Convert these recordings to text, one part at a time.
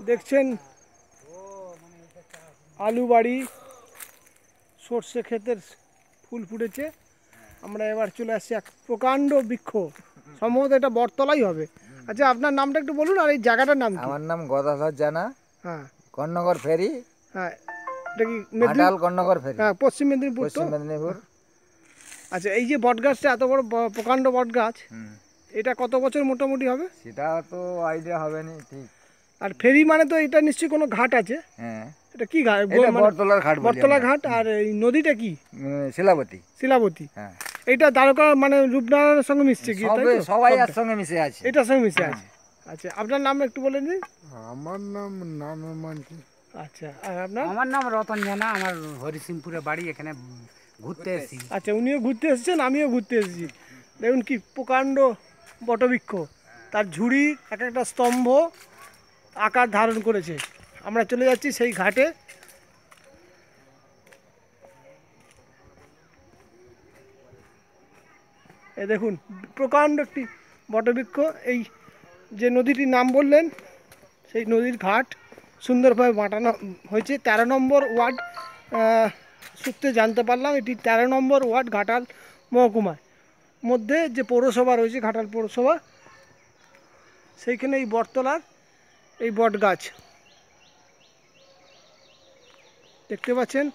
দেখছেন আলু বাড়ি, সর্ষে ক্ষেতের ফুল ফুটেছে। আমরা এবার চলে আসছি এক প্রকাণ্ড বৃক্ষ, সম্ভবত এটা বটতলাই হবে। আচ্ছা, আপনার নামটা একটু বলুন আর এই জায়গাটার নাম কি? আমার নাম গদাধর জানা। হ্যাঁ, কর্ণগর ফেরি। হ্যাঁ, এটা কি ঘাটাল কর্ণগর ফেরি। হ্যাঁ, পশ্চিম মেদিনীপুর। তো পশ্চিম মেদিনীপুর। আচ্ছা, এই যে বট গাছটা এত বড় প্রকাণ্ড বট গাছ, এটা কত বছর মোটামুটি হবে? সেটা তো আইডিয়া হবে না ঠিক। আর ফেরি মানে তো এটা নিশ্চয়ই কোনো ঘাট আছে। হ্যাঁ, এটা কি ঘাট? এটা বটতলার ঘাট বলি আমরা। বটতলা ঘাট। আর এই নদীটা কি? শিলাবতী। শিলাবতী। হ্যাঁ, এটা দ্বারকা মানে রূপনারায়ণের সঙ্গে মিশছে কি? তাই তো? সবাই এর সঙ্গে মিশে আছে। এটার সঙ্গে মিশে আছে। আচ্ছা, আপনার নাম একটু বলে দিন। আমার নাম মানছি। আচ্ছা, আর আপনার? আমার নাম রতন জানা, আমার হরিসিংপুরে বাড়ি, এখানে ঘুরতে এসেছি। আচ্ছা, উনিও ঘুরতে এসেছেন, আমিও ঘুরতে এসেছি। দেখুন কি প্রকাণ্ড বটবৃক্ষ, তার ঝুড়ি এক একটা স্তম্ভ আকার ধারণ করেছে। আমরা চলে যাচ্ছি সেই ঘাটে। এই দেখুন প্রকাণ্ড একটি বটবৃক্ষ। এই যে নদীটির নাম বললেন, সেই নদীর ঘাট সুন্দরভাবে বাঁটানো হয়েছে। 13 নম্বর ওয়ার্ড সূত্রে জানতে পারলাম এটি 13 নম্বর ওয়ার্ড ঘাটাল মহকুমায় মধ্যে যে পৌরসভা রয়েছে, ঘাটাল পৌরসভা, সেইখানে এই বটতলার এই বট গাছ দেখতে পাচ্ছেন।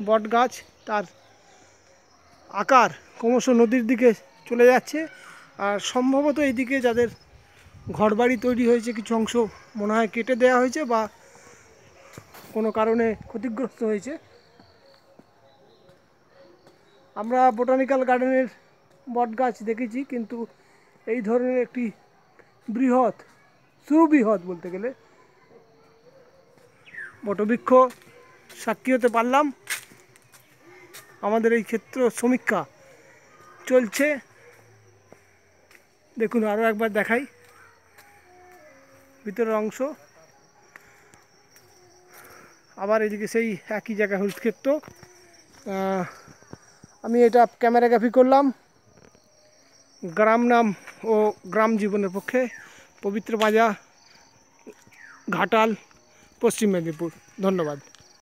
বট গাছ, তার আকার ক্রমশ নদীর দিকে চলে যাচ্ছে। আর সম্ভবত এইদিকে যাদের ঘরবাড়ি তৈরি হয়েছে কিছু অংশ মনে হয় কেটে দেওয়া হয়েছে বা কোনো কারণে ক্ষতিগ্রস্ত হয়েছে। আমরা বোটানিক্যাল গার্ডেনের বট গাছ দেখেছি, কিন্তু এই ধরনের একটি বৃহৎ, সুবৃহৎ বলতে গেলে বটবৃক্ষ সাক্ষী হতে পারলাম। আমাদের এই ক্ষেত্র সমীক্ষা চলছে। দেখুন, আরও একবার দেখাই ভিতরের অংশ। আবার এদিকে সেই একই জায়গায় হলুদ ক্ষেত্র। আমি এটা ক্যামেরাগ্রাফি করলাম গ্রাম নাম ও গ্রাম জীবনের পক্ষে, পবিত্র বাজার, ঘাটাল, পশ্চিম মেদিনীপুর। ধন্যবাদ।